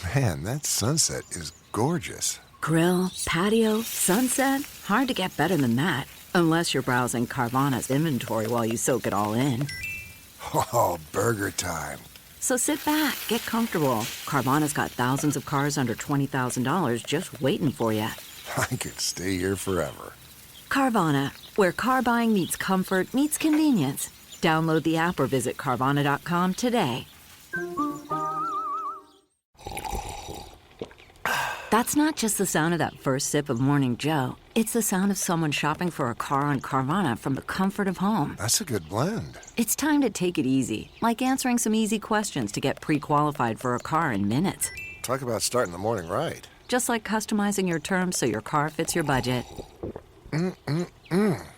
Man, that sunset is gorgeous. Grill, patio, sunset. Hard to get better than that. Unless you're browsing Carvana's inventory while you soak it all in. Oh, burger time. So sit back, get comfortable. Carvana's got thousands of cars under $20,000 just waiting for you. I could stay here forever. Carvana, where car buying meets comfort meets convenience. Download the app or visit Carvana.com today. That's not just the sound of that first sip of Morning Joe. It's the sound of someone shopping for a car on Carvana from the comfort of home. That's a good blend. It's time to take it easy, like answering some easy questions to get pre-qualified for a car in minutes. Talk about starting the morning right. Just like customizing your terms so your car fits your budget.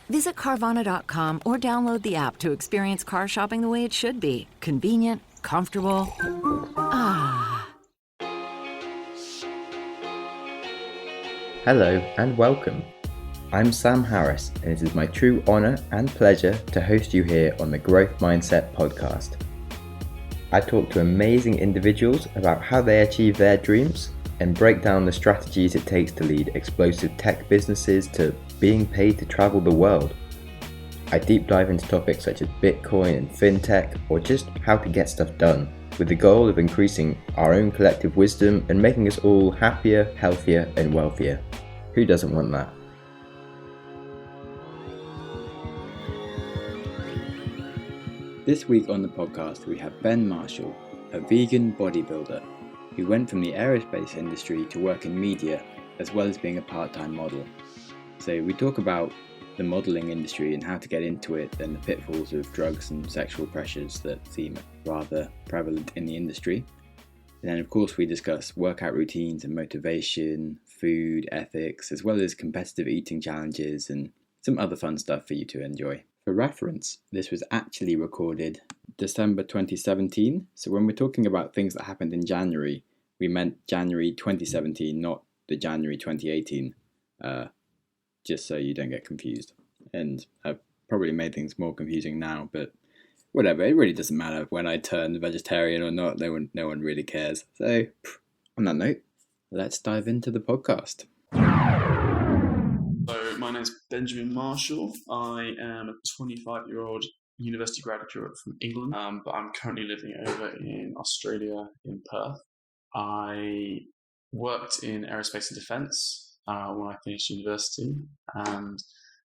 Visit Carvana.com or download the app to experience car shopping the way it should be. Convenient, comfortable. Hello and welcome. I'm Sam Harris, and it is my true honour and pleasure to host you here on the Growth Mindset podcast. I talk to amazing individuals about how they achieve their dreams and break down the strategies it takes to lead explosive tech businesses to being paid to travel the world. I deep dive into topics such as Bitcoin and FinTech, or just how to get stuff done, with the goal of increasing our own collective wisdom and making us all happier, healthier and wealthier. Who doesn't want that? This week on the podcast we have Ben Marshall, a vegan bodybuilder who went from the aerospace industry to work in media as well as being a part-time model. So we talk about the modelling industry and how to get into it and the pitfalls of drugs and sexual pressures that seem rather prevalent in the industry. And then of course we discuss workout routines and motivation, food, ethics, as well as competitive eating challenges and some other fun stuff for you to enjoy. For reference, this was actually recorded December 2017, so when we're talking about things that happened in January, we meant January 2017, not the January 2018. Just so you don't get confused. And I've probably made things more confusing now, but whatever, it really doesn't matter when I turn vegetarian or not, no one really cares. So, on that note, let's dive into the podcast. So, my name's Benjamin Marshall. I am a 25-year-old university graduate from England, but I'm currently living over in Australia, in Perth. I worked in aerospace and defence when I finished university, and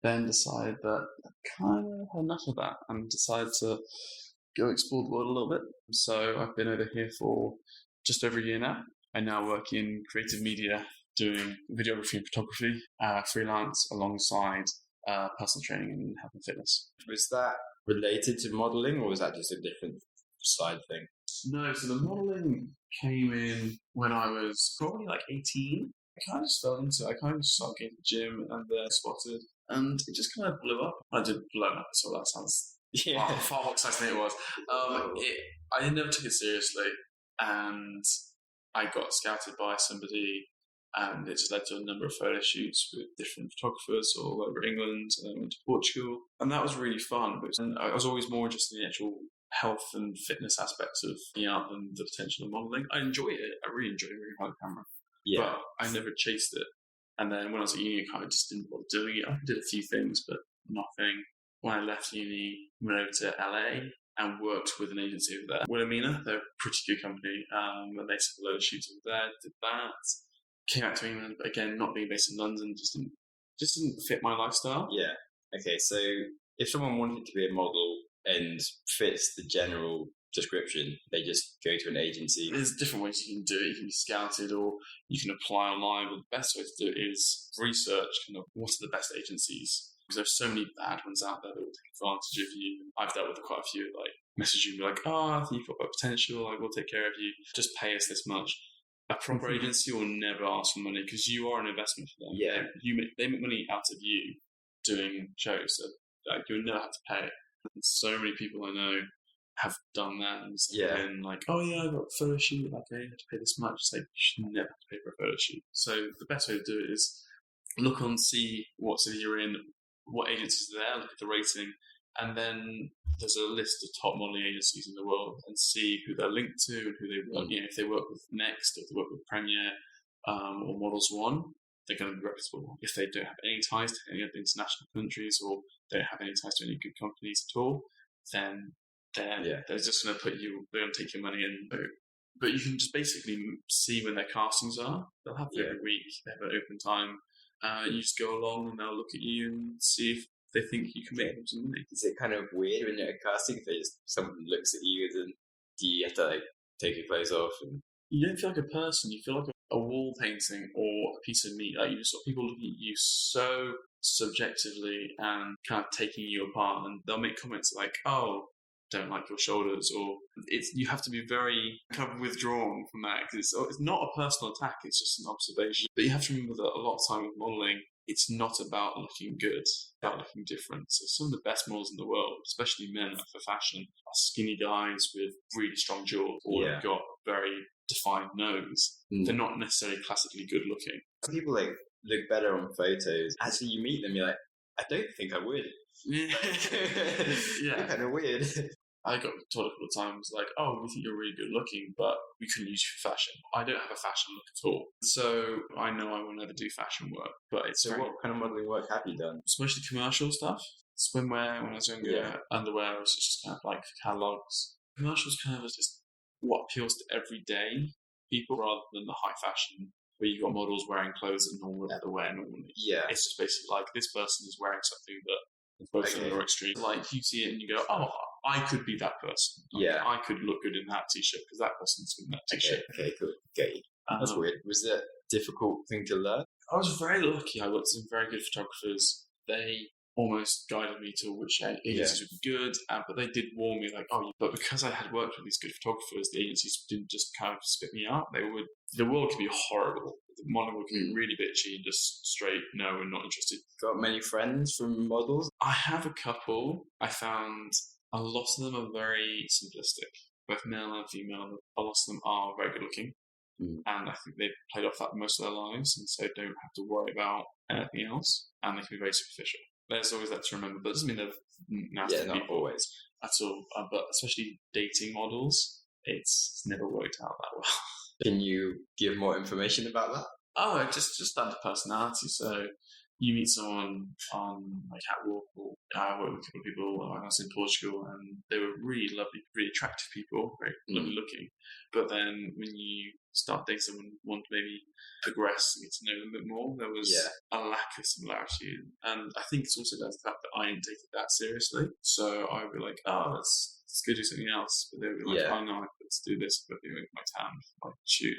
then decided that I kind of had enough of that and decided to go explore the world a little bit. So I've been over here for just over a year now. I now work in creative media doing videography and photography, freelance alongside personal training and health and fitness. Was that related to modelling, or was that just a different side thing? No, so the modelling came in when I was probably like 18. I kind of just fell into it. I kind of just started going to the gym and then spotted, and it just kind of blew up. I did blow up, so that sounds far more exciting than it was. I never took it seriously, and I got scouted by somebody, and it just led to a number of photo shoots with different photographers all over England, and then went to Portugal, and that was really fun. And I was always more interested in the actual health and fitness aspects of art than the potential of modelling. I enjoy it. I really enjoy it behind the camera. Yeah. But I never chased it. And then when I was at uni, I kind of just didn't bother doing it. I did a few things, but nothing. When I left uni, went over to LA and worked with an agency over there. Wilhelmina, they're a pretty good company. And they took a load of shoots over there, did that. Came back to England, but again, not being based in London, just didn't fit my lifestyle. Yeah. Okay, so if someone wanted to be a model and fits the general description, they just go to an agency. There's different ways you can do it. You can be scouted or you can apply online, but the best way to do it is research kind of what are the best agencies, because there's so many bad ones out there that will take advantage of you. I've dealt with quite a few, like messaging me like, I think you've got potential, like we'll take care of you, just pay us this much. A proper agency will never ask for money because you are an investment for them. Yeah. They make money out of you doing shows, so like, you'll never have to pay. And so many people I know have done that and been like, oh yeah, I got a photo shoot, like I have to pay this much. It's like, you should never have to pay for a photo shoot. So the best way to do it is look on, see what city you're in, what agencies are there, look at the rating, and then there's a list of top modeling agencies in the world, and see who they're linked to and who they work. If they work with Next, if they work with Premiere or Models One, they're going to be reputable. If they don't have any ties to any of the international countries or don't have any ties to any good companies at all, then they're just going to they're going to take your money in. But you can just basically see when their castings are. They'll have it every week. They have an open time. You just go along and they'll look at you and see if they think you can make them some money. Is it kind of weird when you're at casting? If someone looks at you, then do you have to like take your clothes off? And... You don't feel like a person. You feel like a wall painting or a piece of meat. Like you just got people looking at you so subjectively and kind of taking you apart, and they'll make comments like, "Oh, don't like your shoulders," or you have to be very kind of withdrawn from that because it's not a personal attack, it's just an observation. But you have to remember that a lot of time with modelling, it's not about looking good, it's about looking different. So some of the best models in the world, especially men for fashion, are skinny guys with really strong jaws or have got very defined nose. They're not necessarily classically good looking. People like look better on photos. Actually, you meet them, you're like, I don't think I would. Yeah. You're kind of weird. I got told a couple of times, like, "Oh, we think you're really good looking, but we couldn't use you for fashion." I don't have a fashion look at all, so I know I will never do fashion work. But it's so, what kind of modelling work have you done? It's mostly commercial stuff. Swimwear when I was younger, underwear was just kind of like catalogs. Commercials kind of just what appeals to everyday people rather than the high fashion where you've got models wearing clothes that no one would ever wear normally. Yeah, it's just basically like this person is wearing something that both of them are extreme. Like you see it and you go, "Oh, I could be that person. I could look good in that t-shirt because that person's in that t-shirt." Okay, cool. Okay, that's weird. Was it a difficult thing to learn? I was very lucky. I worked with some very good photographers. They almost guided me to which agencies would be good, but they did warn me, like, "Oh," but because I had worked with these good photographers, the agencies didn't just kind of spit me out. The world can be horrible. The modeling can be really bitchy and just straight, "No, we're not interested." Got many friends from models? I have a couple. I found a lot of them are very simplistic, both male and female. A lot of them are very good looking, and I think they've played off that most of their lives, and so don't have to worry about anything else, and they can be very superficial. There's always that to remember, but it doesn't mean they're nasty people. Not always. At all. But especially dating models, it's never worked out that well. Can you give more information about that? Oh, just down to personality. So you meet someone on like catwalk, or I worked with a couple of people when I was in Portugal, and they were really lovely, really attractive people, very lovely looking. But then when you start dating someone, want to maybe progress and get to know them a bit more, there was a lack of similarity. And I think it's also down to the fact that I didn't take it that seriously. So I would be like, "Oh, let's go do something else." But they would be like, "Oh no, let's do this." But they would my tan, like shoot.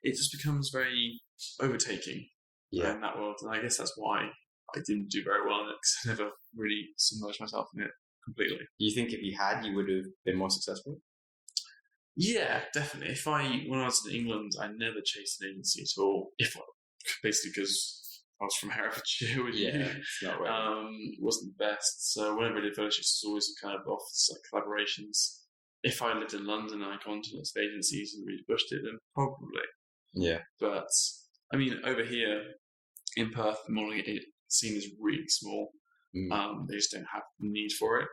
It just becomes very overtaking in that world. And I guess that's why I didn't do very well in it, because I never really submerged myself in it completely. Do you think if you had, you would have been more successful? Yeah, definitely. When I was in England, I never chased an agency at all. Basically because I was from Herefordshire with you. It's not right. It wasn't the best. So whenever I did fellowships, it was always kind of off collaborations. If I lived in London and I gone to lots of agencies and really pushed it, then probably. Yeah. But I mean, over here in Perth, the modelling scene is really small. They just don't have the need for it.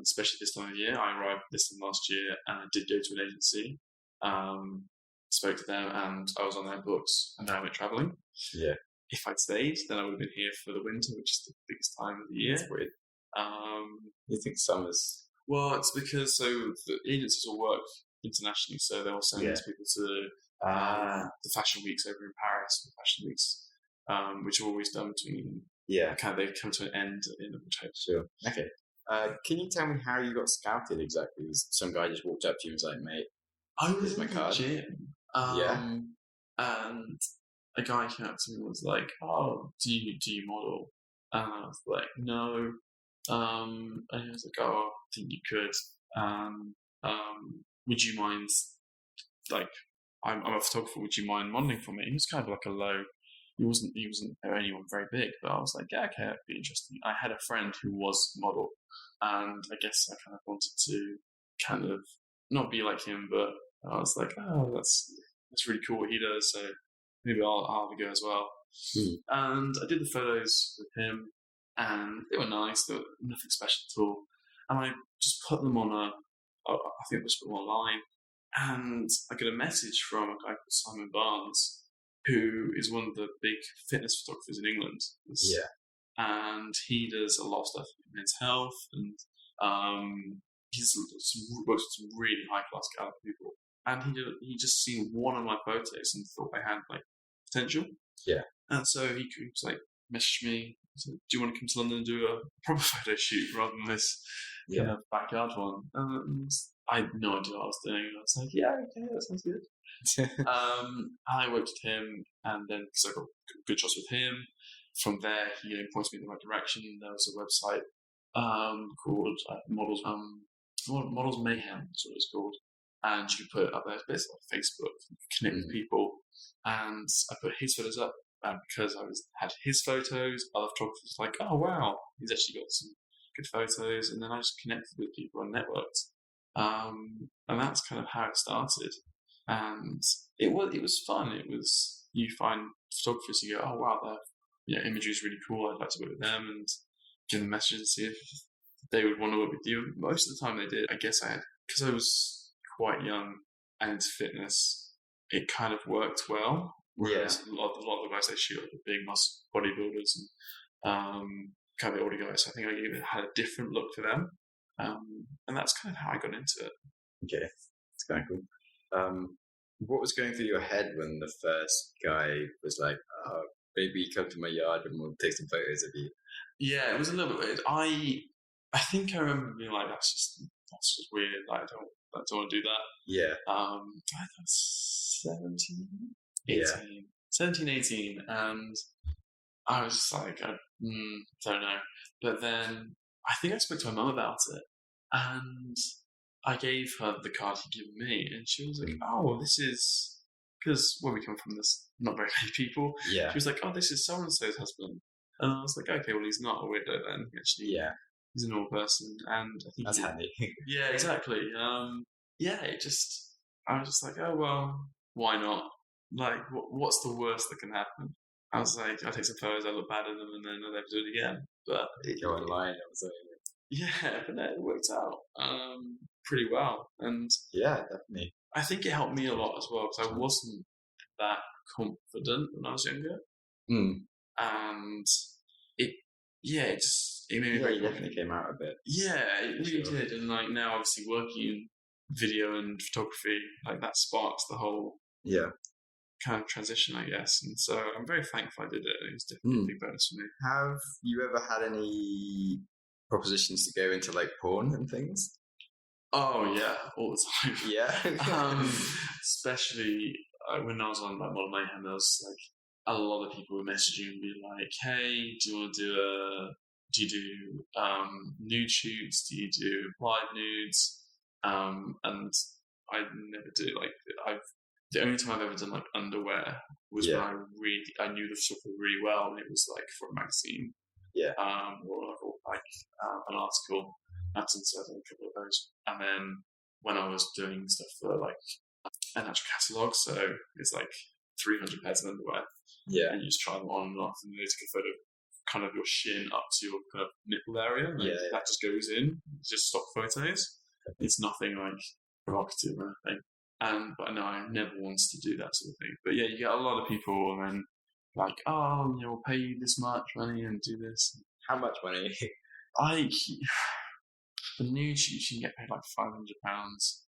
Especially this time of year. I arrived this time last year and I did go to an agency, spoke to them, and I was on their books, and then I went travelling. Yeah. If I'd stayed, then I would have been here for the winter, which is the biggest time of the year. That's weird. You think summer's... Well, it's because the agencies will work internationally, so they'll send people to the fashion weeks over in Paris, the fashion weeks, which are always done between... they come to an end in October. Sure. Okay. Can you tell me how you got scouted exactly? Some guy just walked up to you and was like, "Mate, I was in the gym." And a guy came up to me and was like, "Oh, do you model?" And I was like, "No." And he was like, "Oh, I think you could. Would you mind, like, I'm a photographer, would you mind modeling for me?" He was kind of like a low... He wasn't anyone very big, but I was like, "Yeah, okay, that'd be interesting." I had a friend who was a model, and I guess I kind of wanted to kind of not be like him, but I was like, "Oh, that's really cool what he does, so maybe I'll have a go as well." And I did the photos with him, and they were nice. They were nothing special at all. And I just put them on I think I just put them online, and I got a message from a guy called Simon Barnes, who is one of the big fitness photographers in England. Yeah. And he does a lot of stuff in men's health, and he's works with some really high class caliber people. And he just seen one of my photos and thought I had like potential. Yeah. And so he was like, messaged me, said, "Do you want to come to London and do a proper photo shoot rather than this kind of backyard one?" And I had no idea what I was doing. I was like, "Yeah, okay, that sounds good." I worked with him, and then because I got good shots with him, from there he pointed me in the right direction. There was a website called Models Mayhem, that's what it's called, and you can put it up there. It's basically like Facebook, you can connect with people, and I put his photos up. Because I had his photos, other photographers were like, "Oh wow, he's actually got some good photos," and then I just connected with people and networked, and that's kind of how it started. And it was fun. It was, you find photographers, you go, "Oh wow, their imagery is really cool. I'd like to work with them," and give them messages and see if they would want to work with you. Most of the time they did. I guess because I was quite young and into fitness, it kind of worked well. Whereas a lot of the guys they shoot are the big muscle bodybuilders and kind of the older guys. So I think I even had a different look to them, and that's kind of how I got into it. Okay, it's kind of cool. What was going through your head when the first guy was like, "Oh, maybe come to my yard and we'll take some photos of you"? Yeah, it was a little bit weird. I think I remember being like, "That's just weird. Like, I don't want to do that." Yeah. I was 17, 18, and I was just like, I don't know. But then I think I spoke to my mum about it, and I gave her the card he'd given me, and she was like, "Oh, this is," because where we come from, there's not very many people. Yeah. She was like, "Oh, this is so-and-so's husband," and I was like, "Okay, well, he's not a weirdo then. Actually, he's a normal person," and I think that's handy. Yeah, exactly. I was just like, "Oh well, why not? Like, what's the worst that can happen?" I was like, "I'll take some photos, I look bad at them, and then I'll never do it again." But you go online or something. Yeah, but no, it worked out pretty well, and yeah, definitely. I think it helped me a lot as well because I wasn't that confident when I was younger, and it made me very definitely came out a bit. Yeah, it really did, and like now, obviously working in video and photography, like that sparks the whole kind of transition, I guess. And so I'm very thankful I did it. It was definitely a big bonus for me. Have you ever had any propositions to go into like porn and things? Oh yeah, all the time. Yeah. Especially when I was on like Model Mayhem, there was like a lot of people would message you and be like, "Hey, do you want to do nude shoots? Do you do applied nudes?" And I never do. Like the only time I've ever done like underwear was when I knew the photographer really well, and it was like for a magazine. Yeah. Or like an article. And so I've done a couple of those. And then when I was doing stuff for like an actual catalogue, so it's like 300 pairs of underwear. Yeah. And you just try them on and off, and you take a photo of kind of your shin up to your kind of nipple area, and that just goes in. It's just stock photos. It's nothing like provocative or anything. But no, I never wanted to do that sort of thing. But yeah, you get a lot of people, and then like, "Oh, we'll pay you this much money and do this." How much money? The nude shoots, you can get paid like £500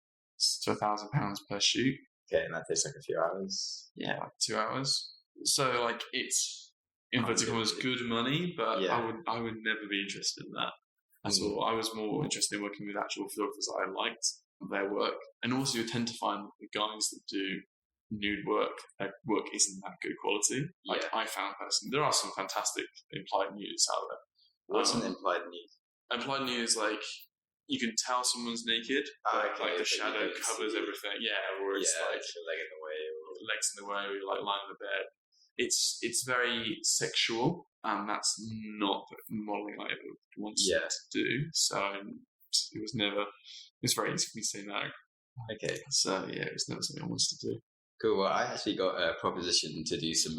to £1,000 per shoot. Okay, and that takes like a few hours. Yeah, like 2 hours. So like it's inverted commas good money, but I would never be interested in that at all. I was more interested in working with actual photographers that I liked their work, and also you tend to find the guys that do nude work, their work isn't that good quality. Like I found personally, there are some fantastic implied nudes out there. What's an implied nude? Implied nude is like you can tell someone's naked, but like the shadow covers everything. Yeah, or it's like your leg in the way, or legs in the way, or you're like lying in the bed. It's very sexual, and that's not modelling I ever wanted to do. So it was never. It's very easy for me to say no. Okay. So yeah, it was never something I wanted to do. Cool. Well, I actually got a proposition to do some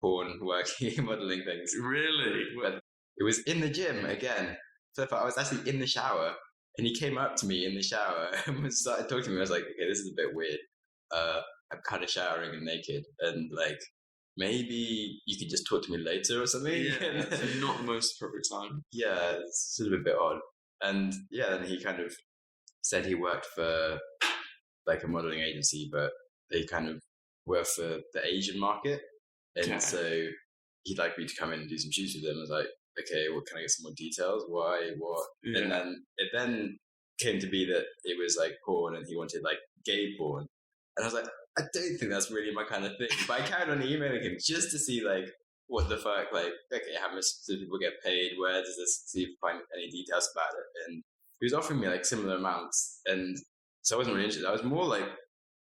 porn work modelling things. Really? But It was in the gym again. So I was actually in the shower, and he came up to me in the shower and started talking to me. I was like, okay, this is a bit weird. I'm kind of showering and naked, and like maybe you could just talk to me later or something. Yeah, it's not the most appropriate time. Yeah, it's sort of a bit odd. And yeah, then he kind of said he worked for like a modeling agency, but they kind of work for the Asian market. And Okay. so he'd like me to come in and do some shoots with them. I was like, okay, well, can I get some more details? Why? What? Yeah. And then it came to be that it was like porn and he wanted like gay porn. And I was like, I don't think that's really my kind of thing. But I carried on emailing him just to see like, what the fuck? Like, okay, how much do people get paid? Where does this, see if I find any details about it? And he was offering me like similar amounts. And so I wasn't really interested. I was more like,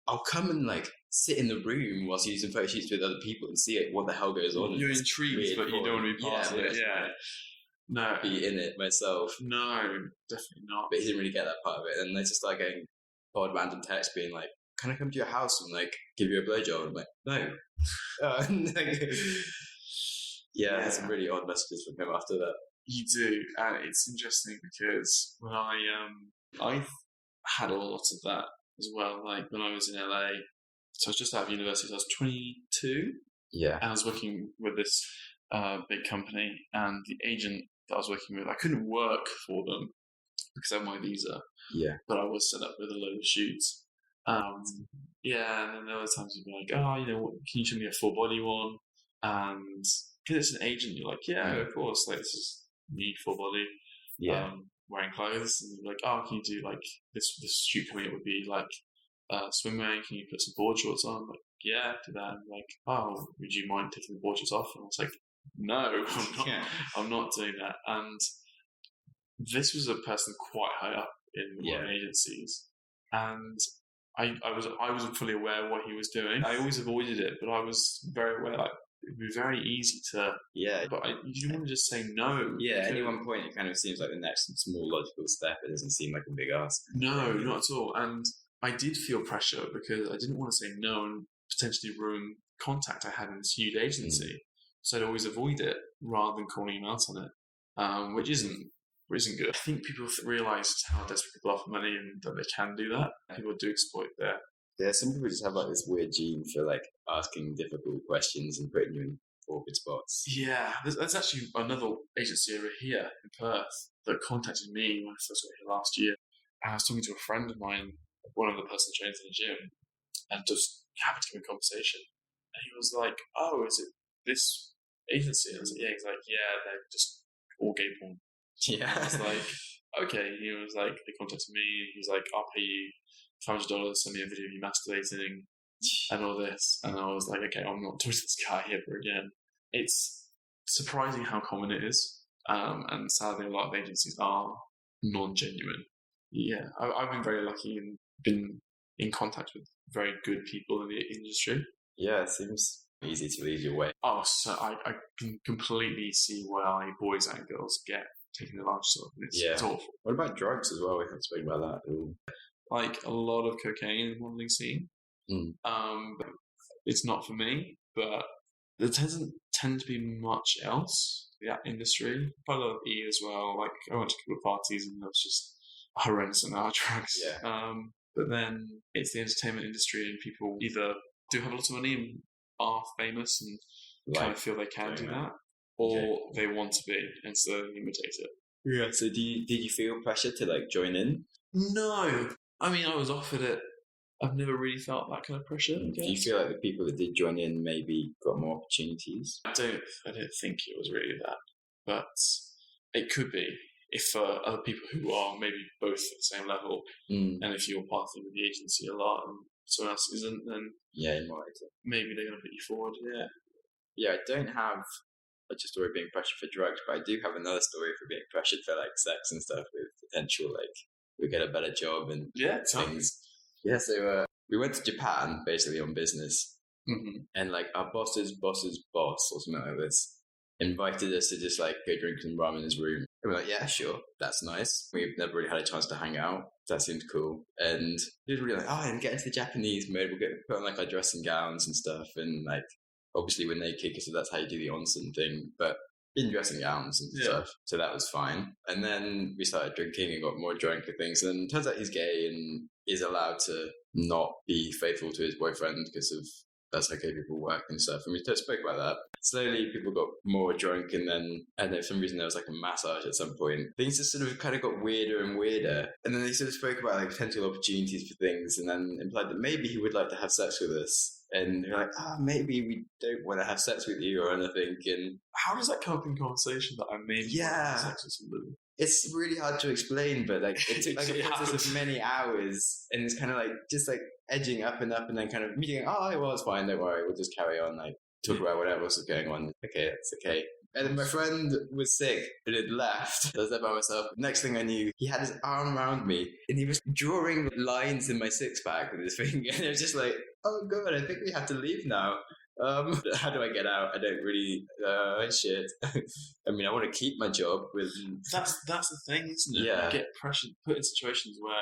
I'll come and like sit in the room whilst you do some photo shoots with other people and see what the hell goes on. You're It's intrigued, weird but you don't want to be porn. part of it. but Yeah. No. be in it myself. No, definitely not. But he didn't really get that part of it. And they just started getting odd random texts being like, can I come to your house and like give you a blowjob? I'm like, no. Yeah, there's some really odd messages from him after that. You do, and it's interesting because when I've had a lot of that as well. Like when I was in LA, so I was just out of university. So I was 22, Yeah. and I was working with this big company, and the agent that I was working with, I couldn't work for them because I had my visa, Yeah. but I was set up with a load of shoots. Yeah, and then there were times you'd be like, oh, you know, can you show me a full body one? And because it's an agent, you're like, yeah, of course, like this is me full body, Yeah. wearing clothes, and you're like, oh, can you do like this shoot coming up would be like swimwear? Can you put some board shorts on? Like, yeah, do that. And like, oh, would you mind taking the board shorts off? And I was like, no, I'm not. Yeah. I'm not doing that. And this was a person quite high up in modeling agencies, and I wasn't fully aware of what he was doing. I always avoided it, but I was very aware. Like it would be very easy to, Yeah. but you didn't want to just say no. Yeah, at because- any one point it kind of seems like the next small logical step. It doesn't seem like a big ask. No, not at all. And I did feel pressure because I didn't want to say no and potentially ruin contact I had in this huge agency. So I'd always avoid it rather than calling him out on it, which isn't good. I think people realise how desperate people are for money and that they can do that. People do exploit their. Yeah, some people just have like this weird gene for like asking difficult questions and putting you in awkward spots. Yeah, there's actually another agency over here in Perth that contacted me when I first got here last year. And I was talking to a friend of mine, one of the personal trainers in the gym, and just happened to give me a conversation. And he was like, oh, is it this agency? And I was like, yeah. He's like, yeah, they're just all gay porn. Yeah. I was like, okay. He was like, they contacted me. He was like, I'll pay you $500, send me a video of you masturbating and all this. And I was like, okay, I'm not talking to this guy ever again. It's surprising how common it is. And sadly, a lot of agencies are non-genuine. Yeah, I've been very lucky and been in contact with very good people in the industry. Yeah, it seems easy to lead your way. Oh, so I can completely see why boys and girls get taken advantage of. It's awful. What about drugs as well? We haven't spoken about that at all. Like a lot of cocaine in the modeling scene. It's not for me, but there doesn't tend to be much else in that industry. Quite a lot of E as well. Like I went to a couple of parties and there was just a horrendous amount of drugs. Yeah. But then it's the entertainment industry and people either do have a lot of money and are famous and kind of feel they can do that, or they want to be and so they imitate it. Yeah. So did you feel pressure to like join in? No. I mean, I was offered it. I've never really felt that kind of pressure. I Do you guess. feel like the people that did join in maybe got more opportunities? I don't think it was really that, but it could be if other people who are maybe both at the same level, and if you're partnering with the agency a lot and someone else isn't, then Yeah, you might. maybe they're going to put you forward. Yeah. Yeah, I don't have a story of being pressured for drugs, but I do have another story for being pressured for like sex and stuff with potential like we get a better job and Yeah. things. Yeah, so we went to Japan basically on business, Mm-hmm. and like our boss's boss or something like this invited us to just like go drink some ramen in his room. And we're like, yeah, sure, that's nice. We've never really had a chance to hang out. That seems cool. And he was really like, oh, and get into the Japanese mode. We'll put on like our dressing gowns and stuff. And like, obviously when they kick us, that's how you do the onsen thing. But in dressing gowns and stuff. So that was fine. And then we started drinking and got more drunk and things. And it turns out he's gay and is allowed to not be faithful to his boyfriend because of that's how gay people work and stuff. And we spoke about that. Slowly, people got more drunk, and then, I don't know, for some reason there was like a massage at some point. Things just sort of kind of got weirder and weirder. And then they sort of spoke about like potential opportunities for things, and then implied that maybe he would like to have sex with us. And they're like, maybe we don't want to have sex with you or anything. And how does that come up in conversation that I maybe want to have sex with somebody? It's really hard to explain, but like it took like a process of many hours, and it's kind of like just like edging up, and then kind of meeting. Oh, well, it's fine. Don't worry. We'll just carry on. Like talk about whatever else is going on. Okay, that's okay. And then my friend was sick and had left. I was there by myself. Next thing I knew, he had his arm around me and he was drawing lines in my six pack with his finger. And it was just like, oh god, I think we have to leave now. How do I get out? I don't really. Shit. I mean, I want to keep my job with. That's the thing, isn't it? Yeah. You get pressured, put in situations where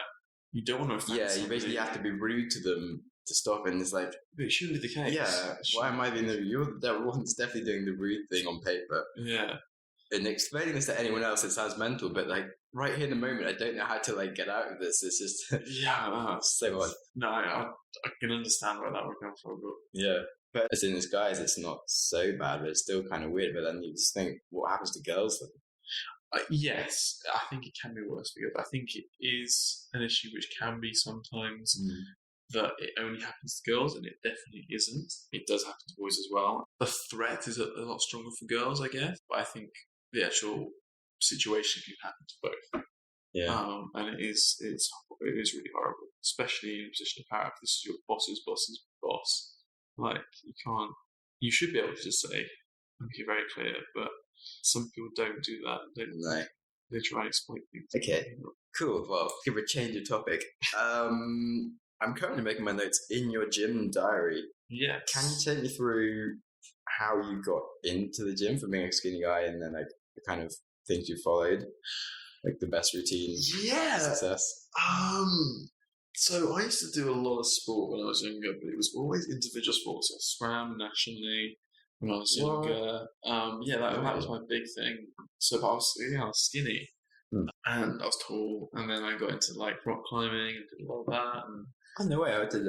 you don't want to offend somebody. You basically have to be rude to them to stop, and it's like, but it shouldn't be the case. Yeah, why am I being that one's definitely doing the rude thing on paper. Yeah. And explaining this to anyone else, it sounds mental, but like right here in the moment, I don't know how to like get out of this. It's just so odd. No, I can understand where that would come from. But yeah, but as in disguise, it's not so bad, but it's still kind of weird. But then you just think, what happens to girls then? Yes, I think it can be worse because I think it is an issue which can be sometimes that it only happens to girls, and it definitely isn't. It does happen to boys as well. The threat is a lot stronger for girls, I guess, but I think the actual situation can happen to both. Yeah, and it is really horrible, especially in a position of power. If this is your boss's boss's boss, like you should be able to just say, and make it very clear, but some people don't do that. No. They try and exploit things. Okay, cool. Well, give a change of topic. I'm currently making my notes in your gym diary. Yeah. Can you take me through how you got into the gym from being a skinny guy, and then like the kind of things you followed, like the best routine? Yeah. Success. So I used to do a lot of sport when I was younger, but it was always individual sports. I swam nationally when I was younger. That was my big thing. So I was skinny, and I was tall, and then I got into like rock climbing and did a lot of that. And oh, no way! I did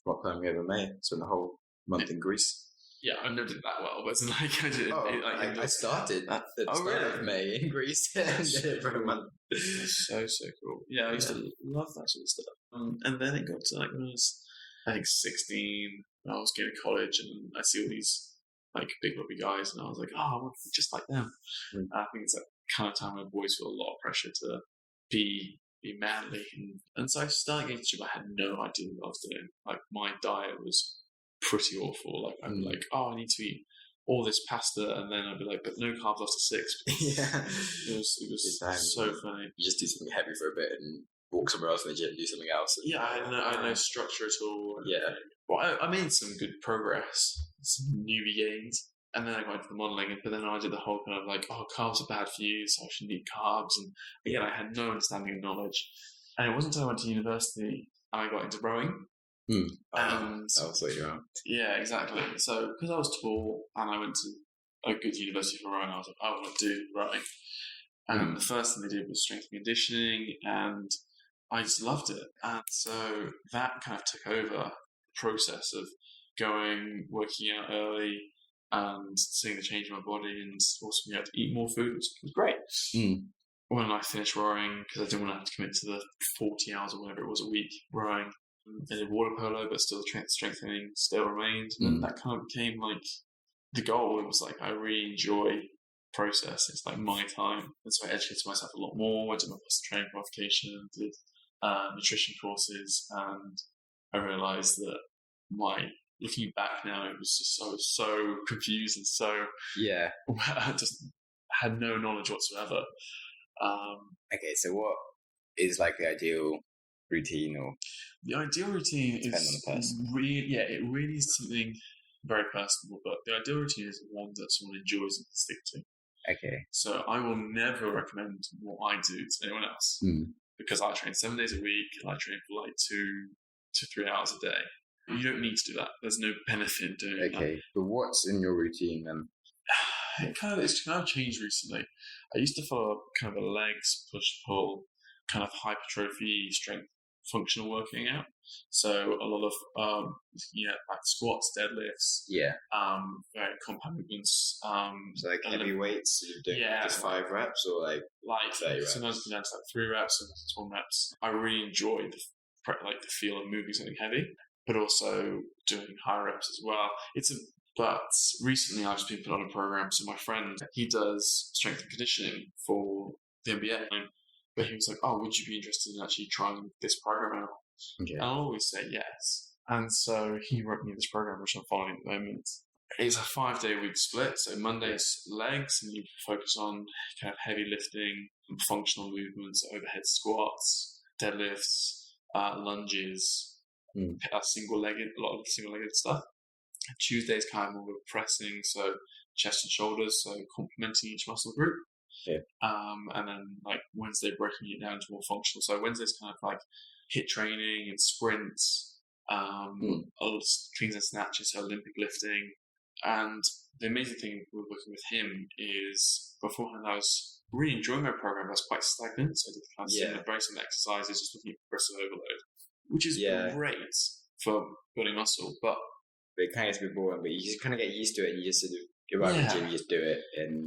rock climbing over May, so the whole month in Greece. Yeah, I never did that well, but it's like I did. I started at the start of May in Greece and did it for a month. So cool. Yeah, I used to love that sort of stuff. And then it got to like when I was, I think 16. I was going to college, and I see all these like big rugby guys, and I was like, oh, I want to be just like them. I think it's that kind of time where boys feel a lot of pressure to be manly, and so I started getting to gym. I had no idea what I was doing. Like my diet was pretty awful. Like I'm like, oh, I need to eat all this pasta, and then I'd be like, but no carbs after 6. Yeah, it was so funny. You just do something heavy for a bit and walk somewhere else in the gym, do something else. Yeah, I had no structure at all. Yeah, well, I made some good progress, some newbie gains, and then I got into the modelling, but then I did the whole kind of like, oh, carbs are bad for you, so I shouldn't eat carbs, and again, I had no understanding of knowledge, and it wasn't until I went to university and I got into rowing. And I'll sort you out. Yeah, exactly. So because I was tall and I went to a good university for rowing, I was like, I want to do rowing. And the first thing they did was strength and conditioning, and I just loved it. And so that kind of took over the process of working out early, and seeing the change in my body, and also being able to eat more food, which was great. When I finished rowing, because I didn't want to have to commit to the 40 hours or whatever it was a week rowing, I did water polo, but still the strengthening still remained. And that kind of became like the goal. It was like, I really enjoy the process. It's like my time. And so I educated myself a lot more. I did my personal training qualification, did nutrition courses, and I realised that looking back now, it was just so confused and so I just had no knowledge whatsoever. Okay, so what is like the ideal routine, or the ideal routine is on the person? It really is something very personal, but the ideal routine is one that someone enjoys and can stick to. Okay. So I will never recommend what I do to anyone else because I train 7 days a week and I train for like 2 to 3 hours a day. You don't need to do that. There's no benefit in doing that. Okay, but what's in your routine then? It's kind of changed recently. I used to follow kind of a legs push pull kind of hypertrophy strength functional working out. So a lot of like squats, deadlifts, very compound movements. So like heavy weights, so you're doing just 5 reps or like 30 reps? Sometimes down to like 3 reps, sometimes 1 reps. I really enjoy the feel of moving something heavy, but also doing higher reps as well. But recently I've just been put on a program. So my friend, he does strength and conditioning for the NBA. But he was like, "Oh, would you be interested in actually trying this program out?" Okay. And I'll always say yes. And so he wrote me this program, which I'm following at the moment. It's a 5-day-a-week split. So Monday's legs, and you focus on kind of heavy lifting, functional movements, overhead squats, deadlifts, lunges, a lot of single-legged stuff. Tuesday's kind of more pressing, so chest and shoulders, so complementing each muscle group. Yeah. And then like Wednesday breaking it down to more functional. So Wednesday's kind of like HIIT training and sprints, a lot of cleans and snatches, so Olympic lifting. And the amazing thing with working with him is beforehand I was really enjoying my program. I was quite stagnant, so I did kind of very similar exercises, just looking at progressive overload, which is great for building muscle, but it kind of gets a bit boring, but you just kind of get used to it and you just sort of go out to the gym, you just do it. And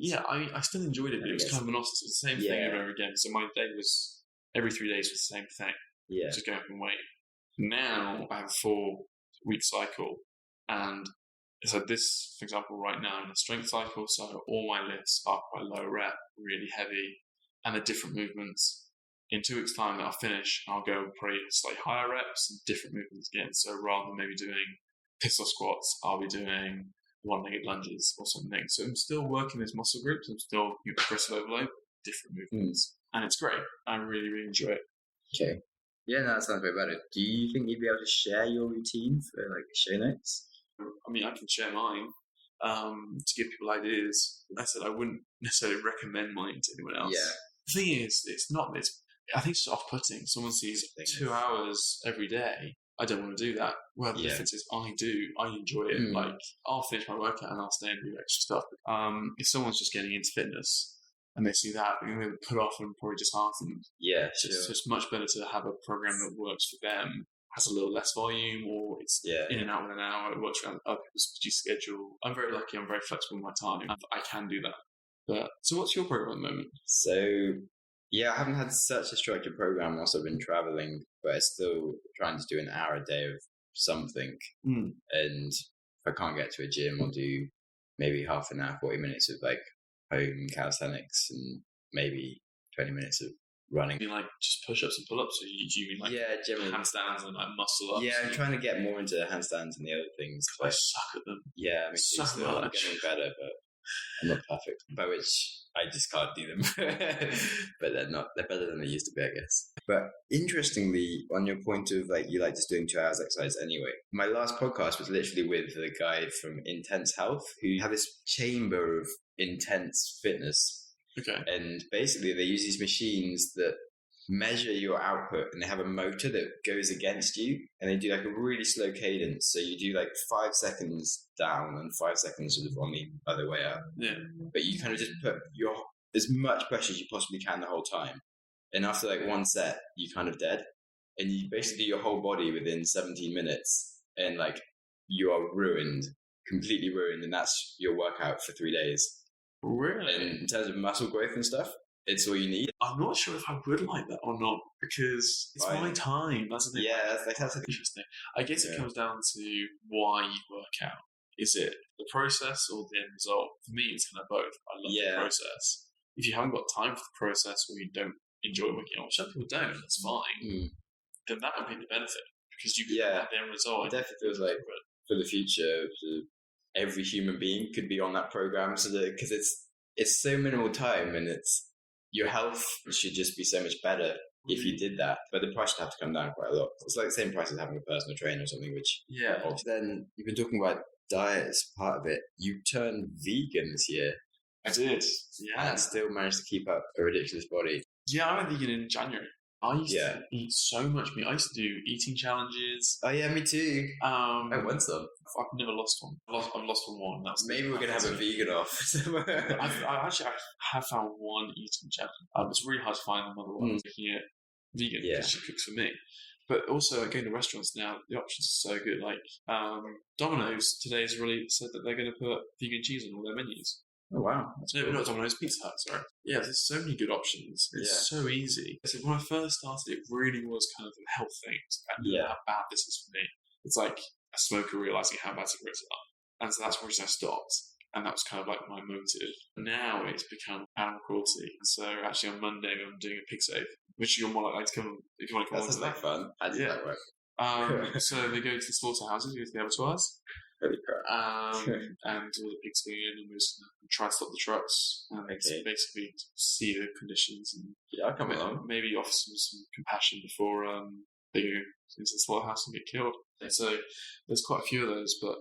I still enjoyed it, but it was kind of monotonous. It was the same thing over and over again. So my day was, every 3 days was the same thing. Yeah. Just going up and weight. Now I have a 4-week cycle. And so this, for example, right now in the strength cycle, so all my lifts are quite low rep, really heavy, and they're different movements. In 2 weeks' time, I'll finish, I'll go probably slightly higher reps and different movements again. So rather than maybe doing pistol squats, I'll be doing one-legged lunges or something. So I'm still working these muscle groups. I'm still progressive overload, different movements. And it's great. I really, really enjoy it. Okay. Yeah, no, that sounds very better. Do you think you'd be able to share your routine for like show notes? I mean, I can share mine to give people ideas. I said I wouldn't necessarily recommend mine to anyone else. Yeah. The thing is, I think it's off-putting. Someone sees 2 hours every day. I don't want to do that. Well, the difference is I enjoy it. Like, I'll finish my workout and I'll stay and do extra stuff. If someone's just getting into fitness and they see that, they're going to put off and probably disheartened. Yeah, sure. So it's much better to have a program that works for them, has a little less volume, or it's in and out in an hour. It works around other people's schedule. I'm very lucky. I'm very flexible with my time. I can do that. But so what's your program at the moment? So, yeah, I haven't had such a structured program whilst I've been traveling, but I'm still trying to do an hour a day of something. And if I can't get to a gym, I'll do maybe half an hour, 40 minutes of like home calisthenics and maybe 20 minutes of running. You mean like just push-ups and pull-ups? Or do you mean like generally handstands and like muscle-ups? Yeah, I'm trying to get more into handstands and the other things. I suck at them. Yeah, I mean, still I'm getting better, but I'm not perfect. By which I just can't do them. But they're better than they used to be, I guess. But interestingly, on your point of like, you like just doing 2 hours exercise anyway, my last podcast was literally with the guy from Intense Health who have this chamber of intense fitness. Okay. And basically they use these machines that measure your output and they have a motor that goes against you and they do like a really slow cadence. So you do like 5 seconds down and 5 seconds sort of on the other way up. Yeah. But you kind of just put as much pressure as you possibly can the whole time. And after like one set, you're kind of dead. And you basically do your whole body within 17 minutes and like you are ruined, completely ruined. And that's your workout for 3 days. Really? And in terms of muscle growth and stuff, it's all you need. I'm not sure if I would like that or not because it's my time. That's the thing. Yeah, that's interesting. I guess it comes down to why you work out. Is it the process or the end result? For me, it's kind of both. I love the process. If you haven't got time for the process or you don't enjoy working out, which some people don't, that's fine. Then that would be the benefit because you get the end result. It definitely feels like for the future, every human being could be on that program, so that because it's so minimal time and it's your health should just be so much better if you did that. But the price should have to come down quite a lot. It's like the same price as having a personal trainer or something. Which then you've been talking about diet as part of it. You turned vegan this year. I did. Yeah, and still managed to keep up a ridiculous body. Yeah, I went vegan in January. I used Yeah. to eat so much meat. I used to do eating challenges. Oh yeah, me too. I won some. I've never lost one. I've lost one. That's Maybe we're gonna have a vegan off somewhere. I have found one eating challenge. It's really hard to find them otherwise. Making it vegan Yeah. because she cooks for me. But also, like, going to restaurants now, the options are so good. Like Domino's today has really said that they're going to put vegan cheese on all their menus. Oh wow. No, not Domino's, Pizza Hut, sorry. Yeah, there's so many good options. It's so easy. So when I first started, it really was kind of a health thing. And how bad this is for me. It's like a smoker realising how bad cigarettes are. And so that's where I stopped. And that was kind of like my motive. Now it's become animal cruelty. So actually on Monday I'm doing a pig save, which you're more likely to come if you want to come on to That's that. fun. How does that work? So they go to the slaughterhouses, go to the abattoirs, Holy crap. and all the pigs go in, and we just try to stop the trucks and basically see the conditions and Yeah, I'll come along. maybe offer some compassion before they go into the slaughterhouse and get killed. So there's quite a few of those, but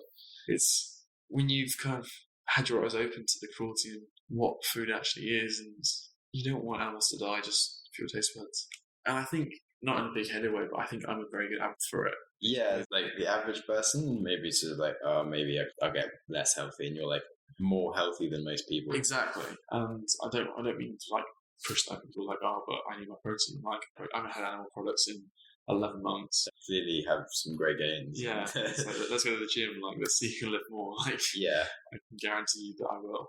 it's when you've kind of had your eyes open to the cruelty and what food actually is, and you don't want animals to die just for your taste buds. And I think, not in a big-headed way, but I think I'm a very good advocate for it. Yeah, like the average person, maybe sort of like, oh, maybe I'll get less healthy, and you're like more healthy than most people. Exactly. And I don't mean to like push that people like, oh, but I need my protein. Like, I haven't had animal products in 11 months. Clearly have some great gains. Yeah. So let's go to the gym. Like, let's see who can live more. Like, Yeah. I can guarantee you that I will.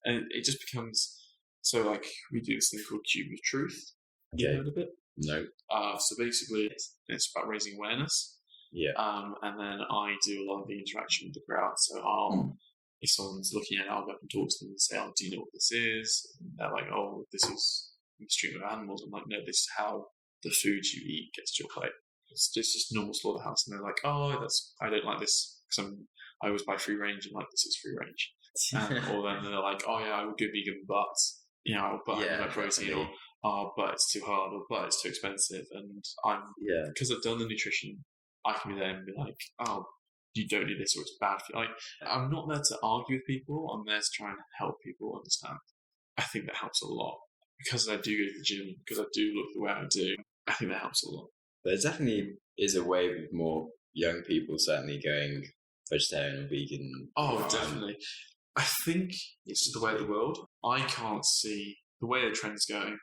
And it just becomes so like we do this thing called Cube of Truth. Have you heard of it? No. So basically, it's about raising awareness. Yeah. And then I do a lot of the interaction with the crowd. So if someone's looking at it, I'll go up and talk to them and say, oh, do you know what this is? And they're like, oh, this is mistreatment of animals. I'm like, no, this is how the food you eat gets to your plate. It's just normal slaughterhouse. And they're like, oh, I don't like this because I always buy free range and like this is free range. Or then they're like, oh yeah, I would go vegan, but I'll buy my protein, or oh, but it's too hard, or but it's too expensive. And because I've done the nutrition, I can be there and be like, oh, you don't need this, or it's bad for you. Like, I'm not there to argue with people. I'm there to try and help people understand. I think that helps a lot because I do go to the gym, because I do look the way I do. I think that helps a lot. There definitely is a wave of more young people certainly going vegetarian or vegan. Oh, definitely. I think it's just the way of the world. I can't see the way the trend's going.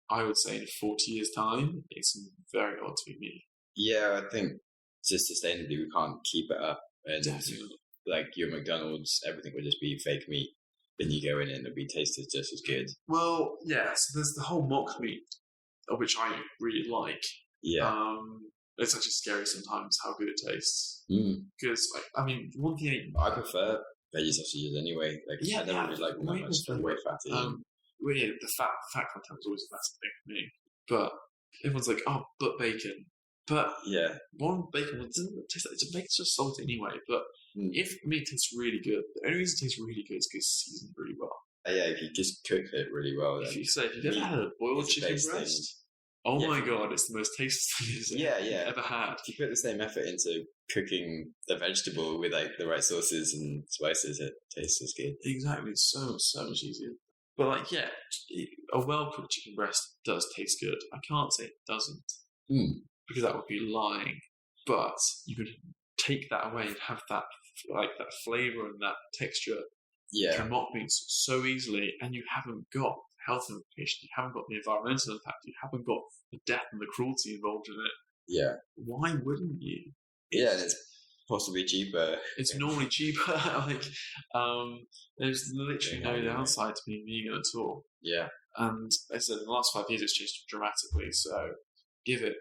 I would say in 40 years' time, it's very hard to be me. Yeah, I think just sustainably we can't keep it up. And Definitely. like your McDonald's, everything would just be fake meat. Then you go in and it'll be tasted just as good. Well, yeah, so there's the whole mock meat, which I really like. Yeah. It's actually scary sometimes how good it tastes. Because, one thing I prefer veggie sausages anyway. Like, I never really like them that much. They're way fatty. The fat content is always the best thing for me. But everyone's like, oh, but bacon. But one, bacon doesn't taste like it. Bacon's just salty anyway. But if meat tastes really good, the only reason it tastes really good is because it's seasoned really well. Yeah, if you just cook it really well. Then if you've ever had a boiled chicken breast, oh my god, it's the most tasty thing I've ever had. If you put the same effort into cooking the vegetable with like the right sauces and spices, it tastes as good. Exactly, it's so much easier. But a well-cooked chicken breast does taste good. I can't say it doesn't, because that would be lying. But you could take that away and have that flavor and that texture from mock meats so easily, and you haven't got health implications, you haven't got the environmental impact, you haven't got the death and the cruelty involved in it. Yeah. Why wouldn't you? Yeah, and it's possibly cheaper. It's normally cheaper. There's literally no downside to being vegan at all. Yeah. And as I said, in the last 5 years, it's changed dramatically. So give it,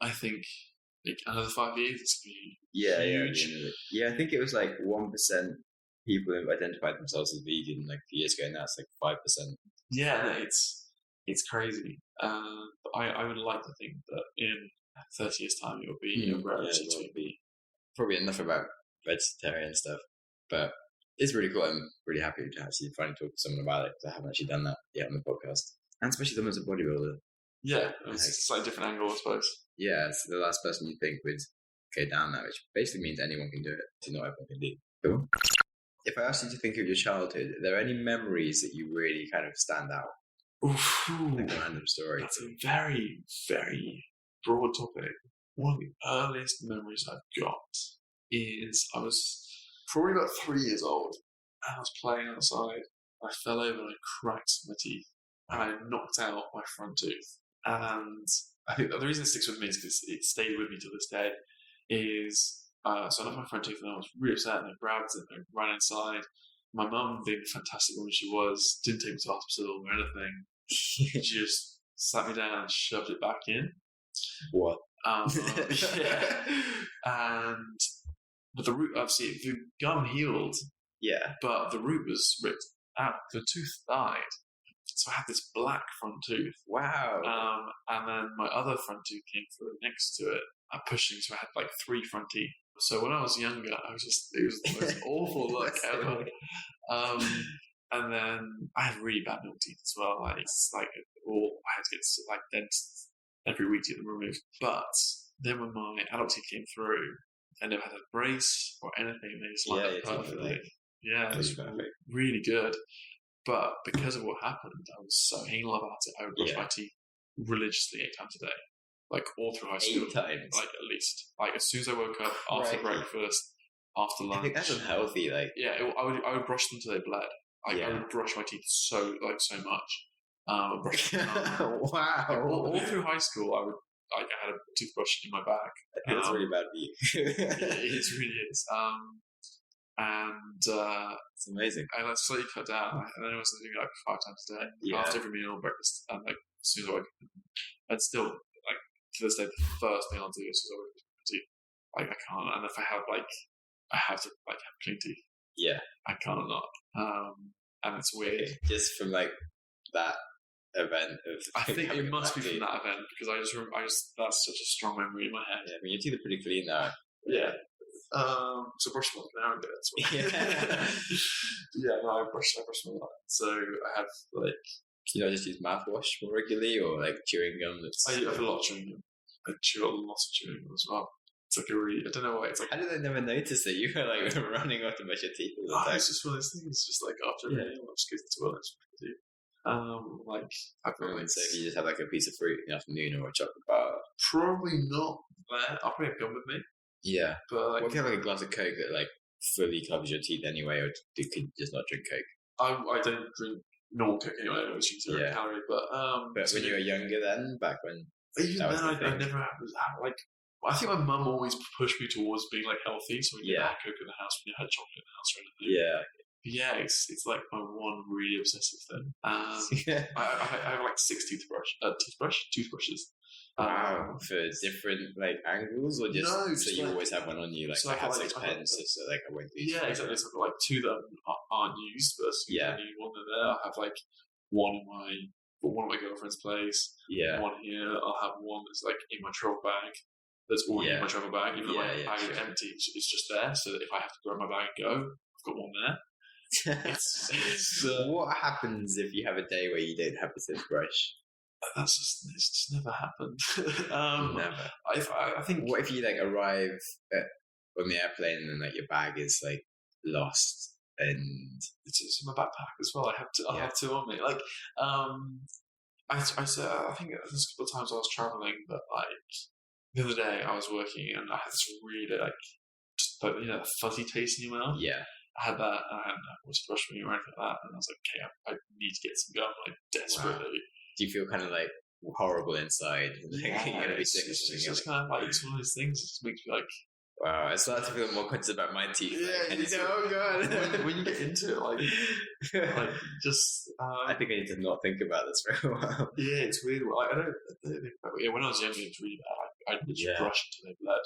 I think, another 5 years, it's going to be huge. Yeah, I think it was like 1% people who identified themselves as vegan like a few years ago, now it's like 5%. Yeah, no, it's crazy. But I would like to think that in 30 years' time, it will be a rarity to be. Probably enough about vegetarian stuff, but it's really cool. I'm really happy to actually finally talk to someone about it, because I haven't actually done that yet on the podcast, and especially someone as a bodybuilder. Yeah, it's a slightly different angle, I suppose. Yeah, it's the last person you think would go down that, which basically means anyone can do it, so not everyone can do it. Cool. If I asked you to think of your childhood, are there any memories that you really kind of stand out? Oof, Like a random story. that's a very, very broad topic. One of the earliest memories I've got is I was probably about 3 years old, and I was playing outside. I fell over and I cracked my teeth, and I knocked out my front tooth. And I think the reason it sticks with me is because it stayed with me to this day. So I knocked my front tooth, and I was really upset, and I grabbed it and I ran inside. My mum, being the fantastic woman she was, didn't take me to hospital or anything. She just sat me down and shoved it back in. What? Yeah. But the root, obviously, the gum healed, Yeah. but the root was ripped out. The tooth died. So I had this black front tooth. Wow. And then my other front tooth came through next to it, pushing, so I had like 3 front teeth. So when I was younger, it was the most awful look ever. And then I had really bad milk teeth as well. I had to get like dentists every week to get them removed. But then when my adult teeth came through, I never had a brace or anything. They just lined up perfectly. Yeah, it was perfect. really good. But because of what happened, I was so anal about it. I would brush my teeth religiously 8 times a day, like all through high school. 8 times? Like at least. Like as soon as I woke up, after breakfast, after lunch. I think that's unhealthy. Like, yeah, I would brush them till they bled. Like I would brush my teeth so much. I would brush them, wow. all through high school, I had a toothbrush in my bag. I think that's really bad for you. It really is. It's amazing. And I slowly cut down. And then I was doing it like 5 times a day. Yeah. After every meal, breakfast, and like as soon as I wake up. And still, like to this day, the first thing I'll do is I brush my teeth. Like I can't. And if I have I have to like have clean teeth. Yeah. I can't not. And it's weird. Just from like that event of. I think it must be teeth. from that event because I just that's such a strong memory in my head. Yeah, I mean, your teeth are pretty clean now. Yeah. So brush them an hour ago. Yeah, no, I brush them a lot. So I have like. You know, just use mouthwash more regularly, or like chewing gum. I have a lot of chewing gum. I chew a lot of chewing gum as well. It's like I don't know why. It's like. How did I never notice that you were like running off to brush your teeth all the time? It's just one of those things. Just like after a meal, I'll just go to the toilet. Like I probably So if you just have like a piece of fruit in the afternoon or a chocolate bar. probably not there. I'll probably have gum with me, Yeah. but like What if you have like a glass of Coke that like fully covers your teeth anyway, or you could just not drink Coke? I don't drink normal Coke anyway. I always drink 0 calorie, but But when you were younger, then back when even that was then, the I thing. never had like. I think my mum always pushed me towards being like healthy, so we didn't have Coke in the house, we didn't have chocolate in the house or anything. yeah. But yeah, it's like my one really obsessive thing. I have like 6 toothbrushes. Wow, for different like angles, or just No, so just you like- always have one on you, like so I I have have, 6 like, pens, so like I won't use. Yeah, exactly. So I've got like 2 that aren't used, but as soon as I need one in there, I'll have like one at my girlfriend's place. Yeah, One here. I'll have one that's like in my travel bag. That's already in my travel bag. Even though my bag is empty, it's just there. So that if I have to grab my bag and go, I've got one there. What happens if you have a day where you don't have a toothbrush? It's just never happened. Never. I think. What if you like arrive on the airplane and then like your bag is like lost and It's in my backpack as well. I have 2 on me. Like, I think there's a couple of times I was traveling, but like the other day I was working and I had this really like, just, like, fuzzy taste in your mouth. yeah. I had that, and I hadn't was brush me or anything like that, and I was like, okay, I need to get some gum, like desperately. Do you feel kind of like horrible inside? Like, you're gonna be sick or It's something? just kind of like it's one of those things. It just makes me like, Wow, I start to feel more conscious about my teeth. Yeah, and you do. oh god. when you get into it, like just. I think I need to not think about this for a while. Yeah, it's weird. I don't think about it. Yeah, when I was younger, it was really bad. I'd literally brush until they bled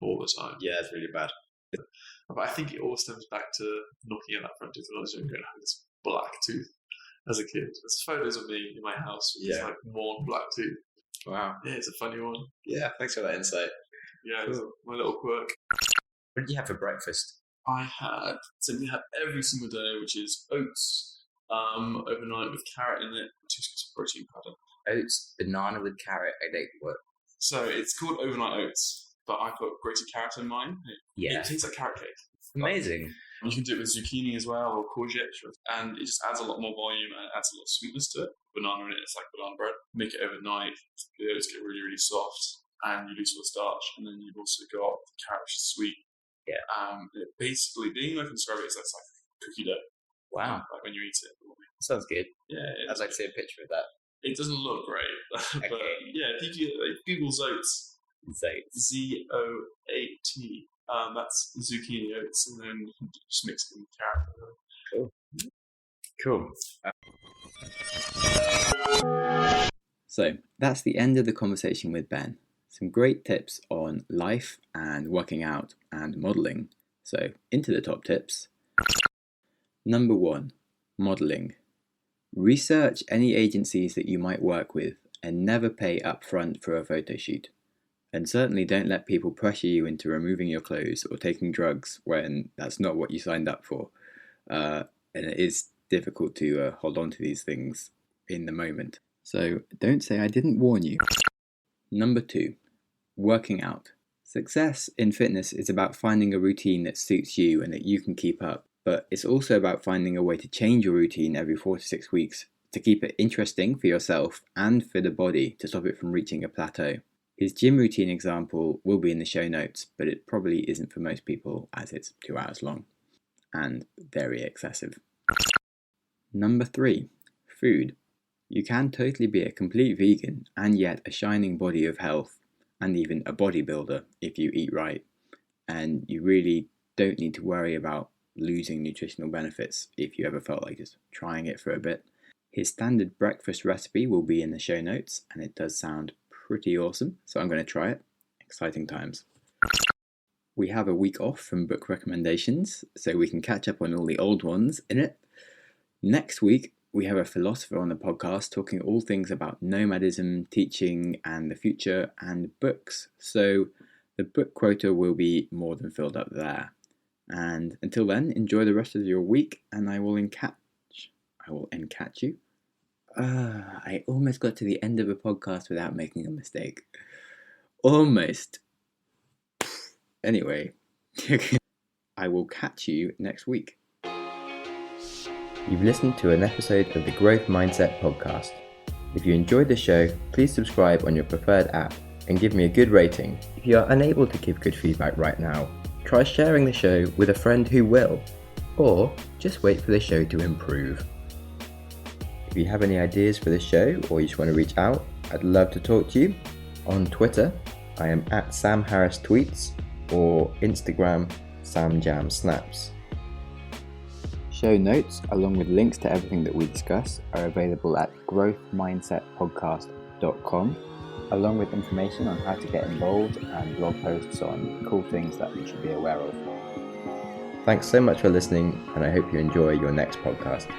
all the time. Yeah, it's really bad. But I think it all stems back to knocking out that front tooth when I was younger and having this black tooth as a kid. There's photos of me in my house with this like one black tooth. Wow. Yeah, it's a funny one. Yeah, thanks for that insight. Yeah, it's my little quirk. What did you have for breakfast? I had something I have every single day, which is oats overnight with carrot in it, 2 scoops of protein powder. Oats, banana with carrot. I don't what. So it's called overnight oats, but I put grated carrot in mine. Yeah. It tastes like carrot cake. Amazing. You can do it with zucchini as well, or courgette, and it just adds a lot more volume and adds a lot of sweetness to it. Banana in it, it's like banana bread. Make it overnight, the oats get really, really soft, and you lose all the starch. And then you've also got the carrot, which is sweet. Yeah. It basically, being low carbohydrates, that's like cookie dough. Wow. Like when you eat it. Sounds good. Yeah. I'd like to see a picture of that. It doesn't look great, but yeah, if you Google Zoats, Zoats. Z-O-A-T. That's zucchini oats, and then you just mix it with carrot. Cool. So that's the end of the conversation with Ben. Some great tips on life and working out and modelling. So into the top tips. Number 1, modelling. Research any agencies that you might work with and never pay up front for a photo shoot. And certainly don't let people pressure you into removing your clothes or taking drugs when that's not what you signed up for. And it is difficult to hold on to these things in the moment. So don't say I didn't warn you. Number 2, working out. Success in fitness is about finding a routine that suits you and that you can keep up. But it's also about finding a way to change your routine every 4 to 6 weeks to keep it interesting for yourself and for the body to stop it from reaching a plateau. His gym routine example will be in the show notes, but it probably isn't for most people as it's 2 hours long and very excessive. Number 3, food. You can totally be a complete vegan and yet a shining body of health and even a bodybuilder if you eat right. And you really don't need to worry about losing nutritional benefits if you ever felt like just trying it for a bit. His standard breakfast recipe will be in the show notes, and it does sound pretty awesome, so I'm going to try it. Exciting times. We have a week off from book recommendations, so we can catch up on all the old ones in it. Next week, we have a philosopher on the podcast talking all things about nomadism, teaching, and the future, and books. So the book quota will be more than filled up there. And until then, enjoy the rest of your week, and I will encatch you. I almost got to the end of a podcast without making a mistake. Almost. Anyway, I will catch you next week. You've listened to an episode of the Growth Mindset Podcast. If you enjoyed the show, please subscribe on your preferred app and give me a good rating. If you are unable to give good feedback right now, try sharing the show with a friend who will, or just wait for the show to improve. If you have any ideas for the show or you just want to reach out, I'd love to talk to you. On Twitter, I am at Sam Harris Tweets, or Instagram, SamJamSnaps. Show notes, along with links to everything that we discuss, are available at growthmindsetpodcast.com, along with information on how to get involved and blog posts on cool things that you should be aware of. Thanks so much for listening, and I hope you enjoy your next podcast.